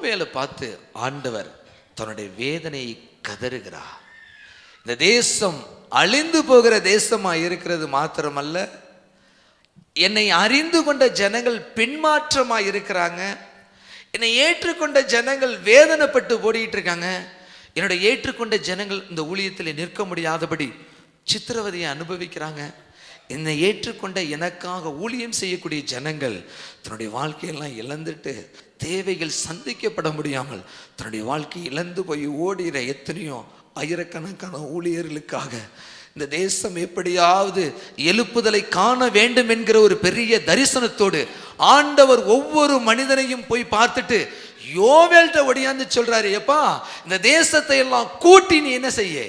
யோவேலை பார்த்து ஆண்டவர் தன்னுடைய வேதனையை கதறுகிறார். இந்த தேசம் அழிந்து போகிற தேசமா இருக்கிறது மாத்திரமல்ல, என்னை அறிந்து கொண்ட ஜனங்கள் பின்மாற்றமா இருக்கிறாங்க, என்னை ஏற்றுக்கொண்ட ஜனங்கள் வேதனைப்பட்டு ஓடிட்டு இருக்காங்க, என்னுடைய ஏற்றுக்கொண்ட ஜனங்கள் இந்த ஊழியத்தில் நிற்க முடியாதபடி சித்திரவதையை அனுபவிக்கிறாங்க. என்னை ஏற்றுக்கொண்ட எனக்காக ஊழியம் செய்யக்கூடிய ஜனங்கள் தன்னுடைய வாழ்க்கையெல்லாம் இழந்துட்டு தேவைகள் சந்திக்கப்பட முடியாமல் தன்னுடைய வாழ்க்கையை இழந்து போய் ஓடுகிற எத்தனையோ ஆயிரக்கணக்கான ஊழியர்களுக்காக இந்த தேசம் எப்படியாவது எழுப்புதலை காண வேண்டும் என்கிற ஒரு பெரிய தரிசனத்தோடு ஆண்டவர் ஒவ்வொரு மனிதனையும் போய் பார்த்துட்டு யோவேல்கிட்ட ஒடியாந்து சொல்றாரு, எப்பா இந்த தேசத்தை எல்லாம் கூட்டி நீ என்ன செய்ய,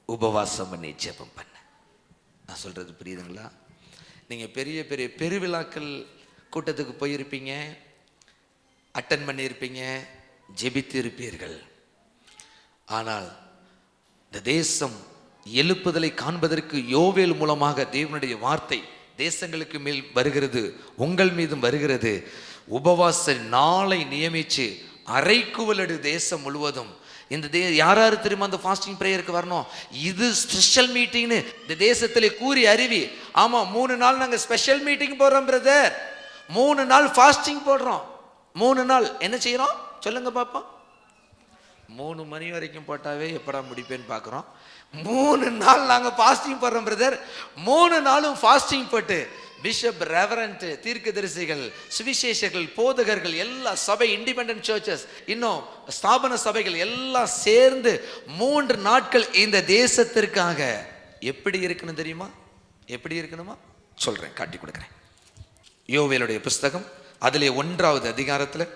உபவாசம் பண்ணி ஜெபம் பண்ண. நான் சொல்றது புரியுதுங்களா? நீங்க பெரிய பெரிய பெருவிழாக்கள் கூட்டத்துக்கு போயிருப்பீங்க, அட்டன் பண்ணியிருப்பீங்க, ஜெபித்து இருப்பீர்கள். ஆனால் இந்த தேசம் எழுப்புதலை காண்பதற்கு யோவேல் மூலமாக தேவனுடைய வார்த்தை தேசங்களுக்கு மேல் வருகிறது, உங்கள் மீதும் வருகிறது. உபவாச நாளை நியமிச்சு அரைக்குவலடு தேசம் முழுவதும் இந்த யாராரு தெரியுமா அந்த ஃபாஸ்டிங் ப்ரேயருக்கு வரணும், இது ஸ்பெஷல் மீட்டிங்னு இந்த தேசத்திலே கூறி அறிவி. ஆமா, 3 நாள் நாங்க ஸ்பெஷல் மீட்டிங் போடுறோம் பிரதர், 3 நாள் ஃபாஸ்டிங் போடுறோம். 3 நாள் என்ன செய்யறோம் சொல்லுங்க பாப்பா? 3 மணி வரைக்கும் போட்டாவே எப்படா முடிப்பேன்னு பார்க்குறோம். 3 நாள் நாங்கள் ஃபாஸ்டிங் போடுறோம் பிரதர். 3 நாளும் ஃபாஸ்டிங் போட்டு பிஷப், ரெவரண்ட், தீர்க்கதரிசிகள், சுவிசேஷர்கள், போதகர்கள், எல்லா சபை, இண்டிபெண்டன்ட் சர்ச்சஸ், இன்னும் ஸ்தாபன சபைகள் எல்லாம் சேர்ந்து 3 நாட்கள் இந்த தேசத்திற்காக எப்படி இருக்கணும் தெரியுமா? எப்படி இருக்கணுமா சொல்றேன், காட்டி கொடுக்குறேன். யோவேலுடைய புஸ்தகம் அதிலே 1வது அதிகாரத்தில்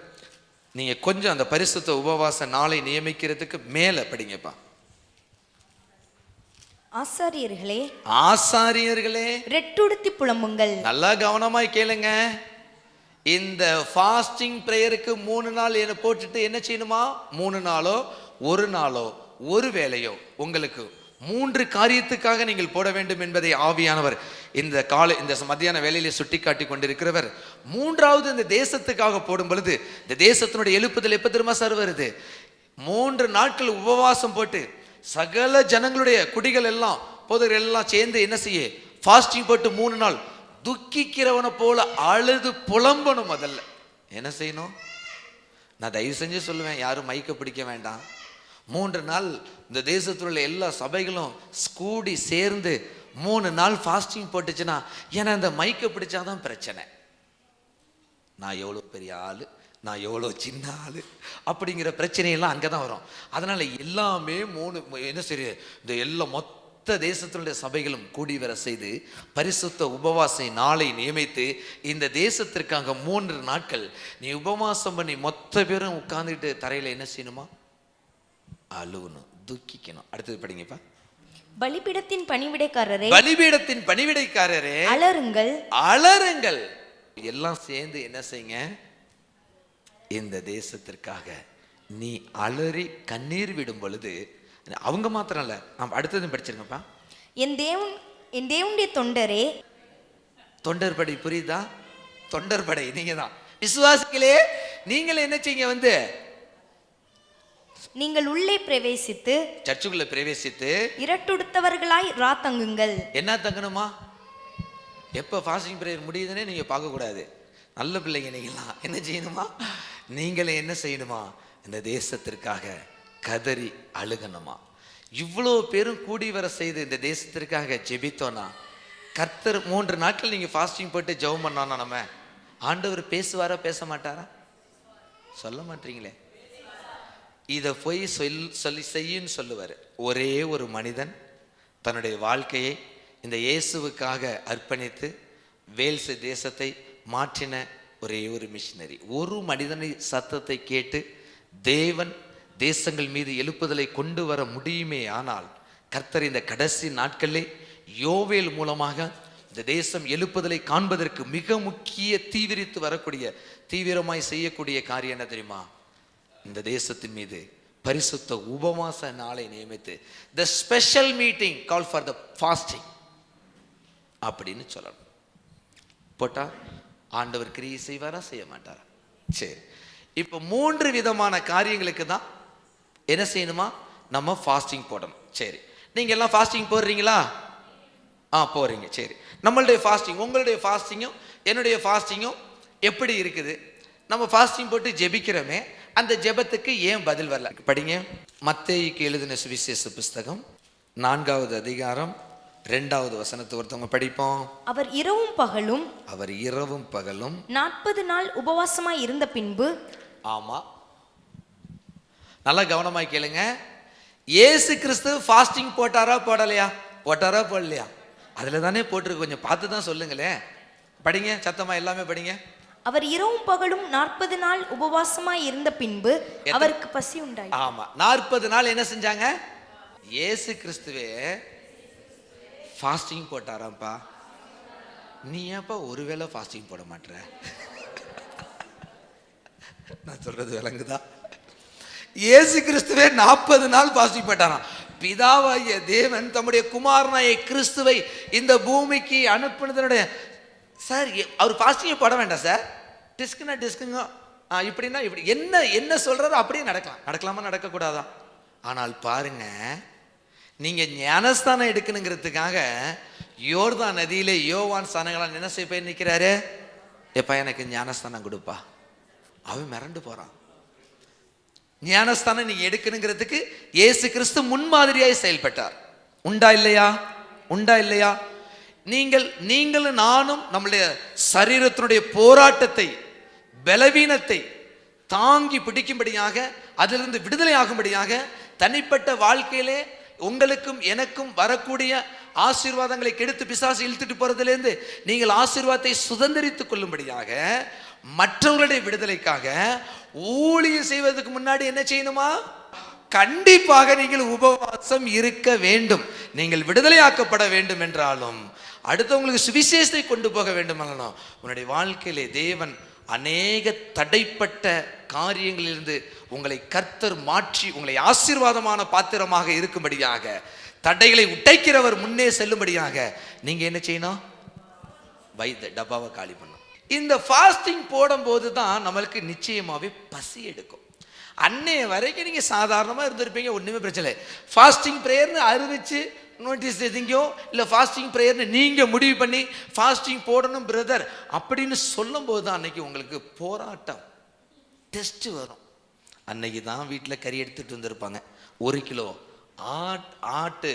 நீங்க கொஞ்சம் அந்த பரிசுத்த உபவாச நாளை நியமிக்கிறதுக்கு மேல படிங்கப்பா. ஆசாரியர்களே, ஆசாரியர்களே ரெட்டுடுத்தி புலம்புங்கள். நல்லா கவனமாய் கேளுங்க. இந்த ஃபாஸ்டிங் பிரேயருக்கு 3 நாள் என்ன போட்டுட்டு என்ன செய்யணுமா? 3 நாளோ 1 நாளோ 1 வேளையோ உங்களுக்கு 3 காரியத்துக்காக நீங்கள் போட வேண்டும் என்பதை ஆவியானவர் இந்த மத்தியான வேலையிலே சுட்டி காட்டி கொண்டிருக்கிறவர். 3வது இந்த தேசத்துக்காக போடும் பொழுது இந்த தேசத்தினுடைய எழுப்புதல் எப்ப திரும்ப சார் வருது? 3 நாட்கள் உபவாசம் போட்டு சகல ஜனங்களுடைய குடிகள் எல்லாம் போதகர்கள் எல்லாம் சேர்ந்து என்ன செய்ய, ஃபாஸ்டிங் போட்டு 3 நாள் துக்கிக்கிறவனை போல அழுது புலம்பணும். முதல்ல என்ன செய்யணும்? நான் தயவு செஞ்சு சொல்லுவேன், யாரும் மைக்க பிடிக்க வேண்டாம். 3 நாள் இந்த தேசத்தில் உள்ள எல்லா சபைகளும் கூடி சேர்ந்து 3 நாள் ஃபாஸ்டிங் போட்டுச்சுன்னா, ஏன்னா இந்த மைக்க பிடிச்சாதான் பிரச்சனை. நான் எவ்வளோ பெரிய ஆளு, நான் எவ்வளோ சின்ன ஆளு அப்படிங்கிற பிரச்சனையெல்லாம் அங்கே தான் வரும். அதனால எல்லாமே 3 என்ன சரி இந்த எல்லா மொத்த தேசத்தினுடைய சபைகளும் கூடி வர செய்து பரிசுத்த உபவாச நாளை நியமித்து இந்த தேசத்திற்காக 3 நாட்கள் நீ உபவாசம் பண்ணி மொத்த பேரும் உட்கார்ந்துட்டு தரையில என்ன செய்யணுமா? அழுவணும், துக்கிக்கணும். அடுத்தது படிங்கப்பா. பலிபீடத்தின் பணிவிடைக்காரரே, பலிபீடத்தின் பணிவிடைக்காரரே, அலறுங்கள், அலறுங்கள். எல்லாம் சேர்ந்து என்ன செய்யுங்க, இந்த தேசத்திற்காக நீ அலறி கண்ணீர் விடும் பொழுது அவங்க மாத்திரம் இல்ல, நாம் அடுத்ததும் படிச்சிருங்கப்பா. என் தேவனுடைய தொண்டரே, தொண்டர் படை புரியுதா? தொண்டர் படை நீங்க தான். விசுவாசிகளே, நீங்கள் என்ன செய்யுங்க, நீங்கள் உள்ளே பிரவேசித்து, சர்ச்சுக்குள்ள பிரவேசித்து இரட்டுடுத்தவர்களாய் தங்குங்கள். என்ன தங்கணுமா? எப்ப ஃபாஸ்டிங் பிரேயர் முடியுதுன்னே நீங்க பார்க்க கூடாது. நல்ல பிள்ளைங்க நீங்களாம் என்ன செய்யணுமா? நீங்களே என்ன செய்யணுமா? இந்த தேசத்திற்காக கதறி அழுகணுமா? இவ்வளோ பேரும் கூடி வர செய்து இந்த தேசத்திற்காக ஜெபித்தோன்னா, கர்த்தர் 3 நாட்கள் நீங்க ஃபாஸ்டிங் போட்டு ஜெபம் பண்ணோன்னா நம்ம ஆண்டவர் பேசுவாரா பேச மாட்டாரா? சொல்ல மாட்டீங்களே. இதை போய் சொல்லி செய்யுன்னு சொல்லுவார். ஒரே ஒரு மனிதன் தன்னுடைய வாழ்க்கையை இந்த இயேசுவுக்காக அர்ப்பணித்து வேல்ஸ் தேசத்தை மாற்றின ஒரே ஒரு மிஷினரி. ஒரு மனிதனை சத்தத்தை கேட்டு தேவன் தேசங்கள் மீது எழுப்புதலை கொண்டு வர முடியுமே. ஆனால் கர்த்தர் இந்த கடைசி நாட்களிலே யோவேல் மூலமாக இந்த தேசம் எழுப்புதலை காண்பதற்கு மிக முக்கிய தீவிரித்து வரக்கூடிய தீவிரமாய் செய்யக்கூடிய காரியம் என்ன தெரியுமா? இந்த தேசத்தின் மீது பரிசுத்த உபவாச நாளை நியமித்து the special meeting called for the fasting அப்படின்னு சொல்லணும். போட்டா ஆண்டவர் கிரியை செய்வாரா செய்ய மாட்டாரா? சரி, இப்போ 3 விதமான காரியங்களுக்கு தான் என்ன செய்யணுமா, நம்ம ஃபாஸ்டிங் போடணும். சரி, நீங்க எல்லாம் ஃபாஸ்டிங் போடுறீங்களா? போறீங்க. சரி, நம்மளுடைய ஃபாஸ்டிங், உங்களுடைய ஃபாஸ்டிங்கும் என்னுடைய ஃபாஸ்டிங்கும் எப்படி இருக்குது? நம்ம ஃபாஸ்டிங் போட்டு ஜெபிக்கிறோமே, அந்த ஜெபத்துக்கு ஏன் பதில் வரல? படிங்க. மத்தேயுக்கு எழுதின சுவிசேஷ புஸ்தகம் 4வது அதிகாரம் 2வது வசனத்தை ஒருத்தவங்க படிப்போம். அவர் இரவும் பகலும் 40 நாள் உபவாசமாய் இருந்த பின்பு. ஆமா, நல்லா கவனமாய் கேளுங்க. இயேசு கிறிஸ்து ஃபாஸ்டிங் போட்டாரா போடலையா? அதுல தானே போட்டிருக்கு, கொஞ்சம் பார்த்து தான் சொல்லுங்களேன். படிங்க சத்தமா, எல்லாமே படிங்க. அவர் இரவும் பகலும் 40 நாள் உபவாசமாய் இருந்த பின்பு அவருக்கு பசி உண்டாயிற்று. ஆமா, 40 நாள் என்ன செஞ்சாங்க? இயேசு கிறிஸ்துவே ஃபாஸ்டிங் போட்டாராம்ப்பா. நீ ஏன்ப்பா ஒருவேளை ஃபாஸ்டிங் போட மாட்டற? நான் சொல்றது விளங்குதா? இயேசு கிறிஸ்துவே 40 நாள் ஃபாஸ்டிங் போட்டாராம். பிதாவாகிய தேவன் தம்முடைய குமாரனாய கிறிஸ்துவை இந்த பூமிக்கு அனுப்பினதனுடைய சார், அவர் ஃபாஸ்டிங் போட வேண்டாம் சார். டிஸ்குங்க இப்படின்னா இப்படி என்ன சொல்றாரோ அப்படியே நடக்கலாமா நடக்கக்கூடாதா? ஆனால் பாருங்க, நீங்க ஞானஸ்தானம் எடுக்கணுங்கிறதுக்காக யோர்தான் நதியிலே யோவான் ஸ்நானங்களால் என்ன செய்ய போய் நிற்கிறாரு. எப்பா எனக்கு ஞானஸ்தானம் கொடுப்பா. அவன் மிரண்டு போறான். ஞானஸ்தானம் நீங்க எடுக்கணுங்கிறதுக்கு இயேசு கிறிஸ்து முன்மாதிரியாய் செயல்பட்டார். உண்டா இல்லையா? நீங்களும் நானும் நம்முடைய சரீரத்தினுடைய போராட்டத்தை, பலவீனத்தை தாங்கி பிடிக்கும்படியாக, அதிலிருந்து விடுதலை ஆகும்படியாக, தனிப்பட்ட வாழ்க்கையிலே உங்களுக்கும் எனக்கும் வரக்கூடிய ஆசீர்வாதங்களை கெடுத்து பிசாசு இழுத்துட்டு போறதுலேருந்து நீங்கள் ஆசீர்வாதத்தை சுதந்திரித்துக் கொள்ளும்படியாக, மற்றவர்களுடைய விடுதலைக்காக ஊழியம் செய்வதற்கு முன்னாடி என்ன செய்யணுமா? கண்டிப்பாக நீங்கள் உபவாசம் இருக்க வேண்டும். நீங்கள் விடுதலையாக்கப்பட வேண்டும் என்றாலும், அடுத்தவங்களுக்கு சுவிசேஷத்தை கொண்டு போக வேண்டும் என்றாலும், உன்னுடைய வாழ்க்கையிலே தேவன் அநேக தடைப்பட்ட காரியங்களிலிருந்து உங்களை கர்த்தர் மாற்றி உங்களை ஆசீர்வாதமான பாத்திரமாக இருக்கும்படியாக, தடைகளை உடைக்கிறவர் முன்னே செல்லும்படியாக நீங்க என்ன செய்யணும்? டப்பாவை காலி பண்ணணும். இந்த ஃபாஸ்டிங் போடும்போது தான் நம்மளுக்கு நிச்சயமாவே பசி எடுக்கும். அன்னைய வரைக்கும் நீங்க சாதாரணமா இருந்திருப்பீங்க, ஒண்ணுமே பிரச்சனை இல்லை. ஃபாஸ்டிங் பிரேயர்னு அறிவிச்சு நோட்டீஸ் எதிங்கோ இல்லை ஃபாஸ்டிங் ப்ரேயர்னு நீங்கள் முடிவு பண்ணி ஃபாஸ்டிங் போடணும் பிரதர் அப்படின்னு சொல்லும் போது தான் அன்னைக்கு உங்களுக்கு போராட்டம், டெஸ்ட் வரும். அன்னைக்கு தான் வீட்டில் கறி எடுத்துகிட்டு வந்திருப்பாங்க. 1 கிலோ ஆட்டு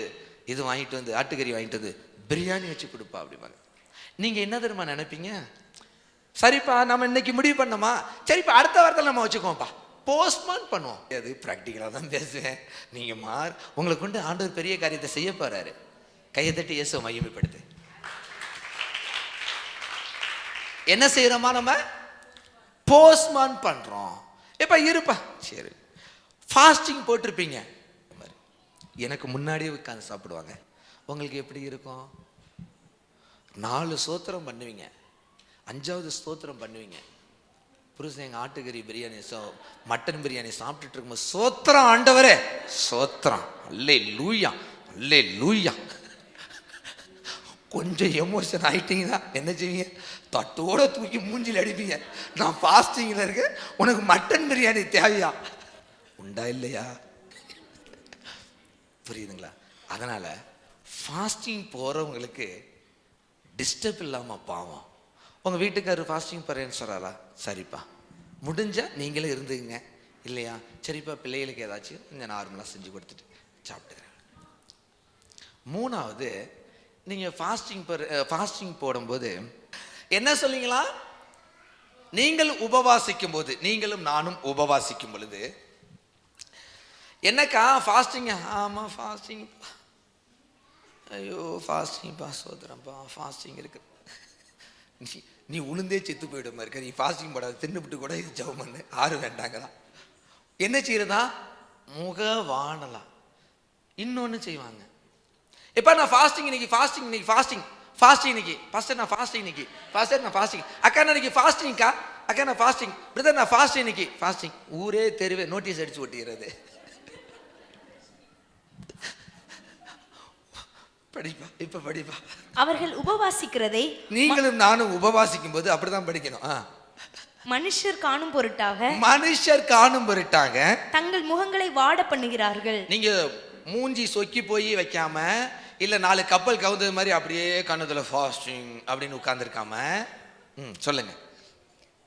இது வாங்கிட்டு வந்து, ஆட்டுக்கறி வாங்கிட்டு வந்து பிரியாணி வச்சு கொடுப்பா அப்படிப்பாங்க. நீங்கள் என்ன தெரியுமா நினைப்பீங்க? சரிப்பா நம்ம இன்னைக்கு முடிவு பண்ணோமா, சரிப்பா அடுத்த வாரத்தில் நம்ம வச்சுக்கோப்பா, போஸ்ட்மான் பண்ணுவோம். அது ப்ராக்டிக்கலாக தான் பேசுவேன். நீங்கள் உங்களை கொண்டு ஆண்டவர் பெரிய காரியத்தை செய்ய போறாரு. கையை தட்டி இயேசுவை மகிமைப்படுத்து. என்ன செய்யறோமா? நம்ம போஸ்ட்மான் பண்றோம். எப்ப இருப்பா சரி, ஃபாஸ்டிங் போட்டிருப்பீங்க, எனக்கு முன்னாடியே உட்காந்து சாப்பிடுவாங்க. உங்களுக்கு எப்படி இருக்கும்? 4 ஸ்தோத்திரம் பண்ணுவீங்க, 5வது ஸ்தோத்திரம் பண்ணுவீங்க. புருஷன் எங்கள் ஆட்டுக்கறி பிரியாணி மட்டன் பிரியாணி சாப்பிட்டுட்டு இருக்கும்போது சோத்திரம் ஆண்டவரே சோத்திரம், அல்லே லூயா அல்லே லூயா. கொஞ்சம் எமோஷன் ஆகிட்டீங்கன்னா என்ன செய்வீங்க? தட்டோட தூக்கி மூஞ்சில் அடிப்பீங்க. நான் ஃபாஸ்டிங்கில் இருக்கேன், உனக்கு மட்டன் பிரியாணி தேவையா? உண்டா இல்லையா? புரியுதுங்களா? அதனால் ஃபாஸ்டிங் போகிறவங்களுக்கு டிஸ்டர்ப் இல்லாமல் பாவம். உங்கள் வீட்டுக்காரர் ஃபாஸ்டிங் போகிறேன்னு சொல்கிறாரா? சரிப்பா, முடிஞ்சால் நீங்களே இருந்துக்குங்க. இல்லையா சரிப்பா, பிள்ளைகளுக்கு ஏதாச்சும் கொஞ்சம் நார்மலாக செஞ்சு கொடுத்துட்டு சாப்பிட்டுக்கிறேன். 3வது, நீங்கள் ஃபாஸ்டிங் போடும்போது என்ன சொல்லிங்களா? நீங்கள் உபவாசிக்கும் போது, நீங்களும் நானும் உபவாசிக்கும் பொழுது என்னக்கா ஃபாஸ்டிங்க? ஆமாம் ஃபாஸ்டிங். ஐயோ ஃபாஸ்டிங்ப்பா, சோதரம்ப்பா ஃபாஸ்டிங் இருக்கு. நீ உளுந்தே செத்து போயிடுமா இருக்க, நீ ஃபாஸ்டிங் போடாது, தின்னுபிட்டு கூட இது ஜெபம் பண்ணு, ஆறு வேண்டாங்களா? என்ன செய்யறதா? முக வாணலாம். இன்னொன்று செய்வாங்க, எப்போ நான் ஃபாஸ்டிங் இன்னைக்கு இன்னைக்கு பாஸ்டர் நான் ஃபாஸ்டிங் இன்னைக்கு பாஸ்டர் நான் ஃபாஸ்டிங், அக்கா நான் இன்னைக்கு ஃபாஸ்டிங்க்கா, அக்கா நான் ஃபாஸ்டிங், பிரதர் நான் ஃபாஸ்டிங் இன்னைக்கு ஃபாஸ்டிங். ஊரே தெருவே நோட்டீஸ் அடிச்சு ஒட்டிடுறது. படிப்பா, இப்ப படிப்பா. அவர்கள் உபவாசிக்கிறதை நீங்களும் நானும் உபவாசிக்கும் போது அப்படிதான் படிக்கணும். மனுஷர் காணும் பொருட்டாக மனுஷர் காணும் பொருட்டாக தங்கள் முகங்களை வாட பண்ணுகிறார்கள். நீங்க மூஞ்சி சொக்கி போய் வைக்காம, இல்ல 4 கப்பல் கவுந்தது மாதிரி அப்படியே கண்ணத்துல ஃபாஸ்டிங் அப்படின்னு உட்கார்ந்துருக்காம, சொல்லுங்க.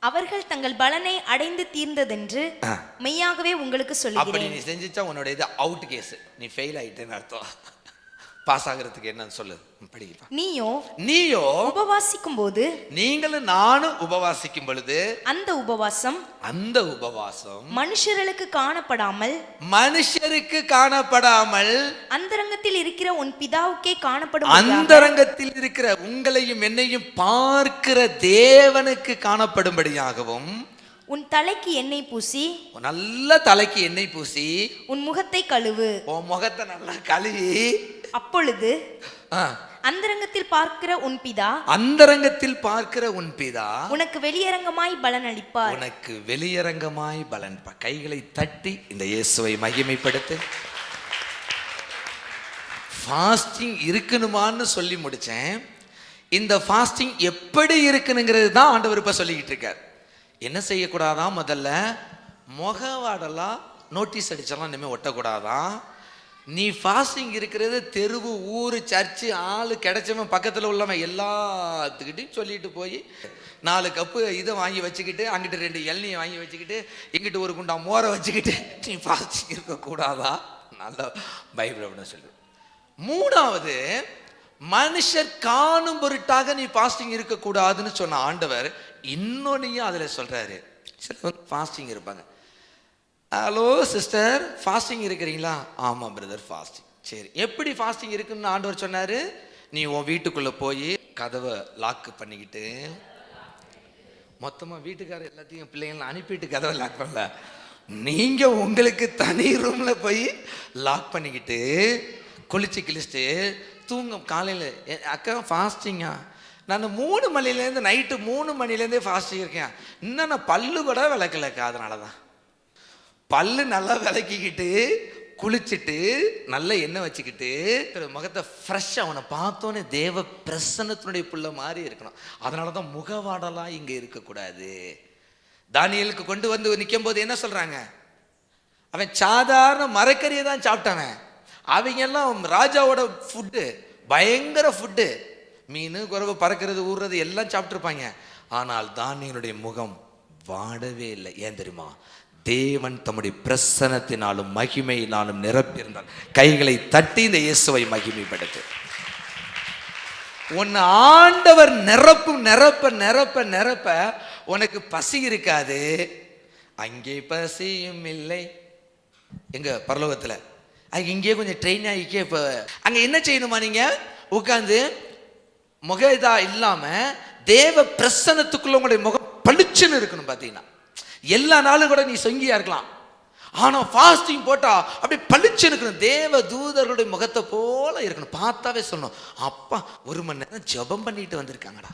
அவர்கள் தங்கள் பலனை அடைந்து தீர்ந்ததென்று மெய்யாகவே உங்களுக்கு சொல்லுகிறேன். அப்படி நீ செஞ்சுச்சா உன்னோட இது அவுட் கேஸ், நீ ஃபெயில் ஆயிட்டேன்னு அர்த்தம். பாஸ் ஆகிறதுக்கு என்னன்னு சொல்லு, படிப்பா. நீயோ உபவாசிக்கும் போது, நீங்களும் நானும் உபவாசிக்கும் பொழுது, அந்த உபவாசம் மனுஷருக்கு காணப்படாமல் அந்தரங்கத்தில் இருக்கிற உன் பிதாவுக்கே காணப்படும். அந்தரங்கத்தில் இருக்கிற உங்களையும் என்னையும் பார்க்கிற தேவனுக்கு காணப்படும்படியாகவும் உன் தலைக்கு எண்ணெய் பூசி, நல்ல தலைக்கு எண்ணெய் பூசி, உன் முகத்தை கழுவு. உன் முகத்தை நல்லா கழுவி, அப்பொழுது அந்தரங்கத்தில் பார்க்கிற உன் பிதா உனக்கு வெளியரங்கமாய் பலன் அளிப்பார். கைகளை தட்டி இந்த இயேசுவை மகிமைப்படுத்து. ஃபாஸ்டிங் இருக்கணுமான்னு சொல்லி முடிச்சேன். இந்த ஃபாஸ்டிங் எப்படி இருக்கணுங்கிறது தான் ஆண்டவர் இப்ப சொல்லிக்கிட்டு இருக்கார். என்ன செய்யக்கூடாதான்? முதல்ல முகவாடெல்லாம் நோட்டீஸ் அடிச்செல்லாம் இனிமேல் ஒட்டக்கூடாதான். நீ ஃபாஸ்டிங் இருக்கிறது தெருவு, ஊர், சர்ச்சு, ஆள் கிடைச்சவன் பக்கத்தில் உள்ளவன் எல்லாத்துக்கிட்டையும் சொல்லிட்டு போய் 4 கப்பு இதை வாங்கி வச்சுக்கிட்டு, அங்கிட்டு 2 இளநியை வாங்கி வச்சுக்கிட்டு, இங்கிட்டு ஒரு குண்டா மோரை வச்சுக்கிட்டு நீ ஃபாஸ்டிங் இருக்கக்கூடாதா? நல்ல பைபிள் அப்படின்னு சொல்லு. 3வது, மனுஷர் காணும் பொருட்டாக நீ ஃபாஸ்டிங் இருக்கக்கூடாதுன்னு சொன்ன ஆண்டவர் இன்னொன்னையும் அதில் சொல்றாரு. சிலர் ஃபாஸ்டிங் இருப்பாங்க. ஹலோ சிஸ்டர், ஃபாஸ்டிங் இருக்கிறீங்களா? ஆமாம் பிரதர், ஃபாஸ்டிங். சரி, எப்படி ஃபாஸ்டிங் இருக்குன்னு ஆண்டவர் சொன்னாரு? நீ உன் வீட்டுக்குள்ள போய் கதவை லாக் பண்ணிக்கிட்டு, மொத்தமாக வீட்டுக்காரர் எல்லாத்தையும் பிள்ளைங்களை அனுப்பிட்டு கதவை லாக் பண்ணல, நீங்க உங்களுக்கு தனி ரூம்ல போய் லாக் பண்ணிக்கிட்டு குளிச்சு கிழிச்சிட்டு தூங்க. காலையில் அக்கா ஃபாஸ்டிங்கா? நான் 3 மணிலேருந்து நைட்டு 3 மணிலேருந்தே ஃபாஸ்டிங் இருக்கேன். இன்னும் நான் பல்லு கூட விளக்கலக்கா. அதனால தான் பல்லு நல்லா விளக்கிக்கிட்டு குளிச்சுட்டு நல்ல எண்ணெய் வச்சுக்கிட்டு முகத்தை ஃப்ரெஷ்ஷாக, அவனை பார்த்தோன்னே தேவ பிரசன்னத்தினுடைய புள்ள மாதிரி இருக்கணும். அதனால தான் முகவாடலாம் இங்கே இருக்கக்கூடாது. தானியேலுக்கு கொண்டு வந்து நிற்கும் போது என்ன சொல்கிறாங்க? அவன் சாதாரண மரக்கறியை தான் சாப்பிட்டவன். அவங்க எல்லாம் ராஜாவோட ஃபுட்டு, பயங்கர ஃபுட்டு, மீன், குறவு, பறக்கிறது, ஊறுறது எல்லாம் சாப்பிட்ருப்பாங்க. ஆனால் தானியேலுடைய முகம் வாடவே இல்லை. ஏன் தெரியுமா? தேவன் தம்முடைய பிரசன்னத்தினாலும் மகிமையினாலும் நிரப்பியிருந்தார். கைகளை தட்டி இந்த இயேசுவை மகிமைப்படுத்து. உன் ஆண்டவர் நிரப்பும் நிரப்ப நிரப்ப நிரப்ப உனக்கு பசி இருக்காது. அங்கே பசியும் இல்லை. எங்க பரலோகத்துல இங்கே கொஞ்சம் ட்ரெயின் ஆகிக்கே. இப்போ அங்க என்ன செய்யணுமா? நீங்க உட்கார்ந்து முகதா இல்லாம தேவ பிரசன்னத்துக்குள்ள உங்களுடைய முகம் பளிச்சுன்னு இருக்கணும். பார்த்தீங்கன்னா எல்லா நாளும் கூட நீ சொங்கியா இருக்கலாம், ஆனா ஃபாஸ்டிங் போட்டா அப்படி பளிச்சு இருக்கணும். தேவ தூதர்களுடைய முகத்தை போல இருக்கணும். பார்த்தாவே சொல்லணும், அப்பா 1 மணி நேரம் ஜெபம் பண்ணிட்டு வந்திருக்காங்கடா.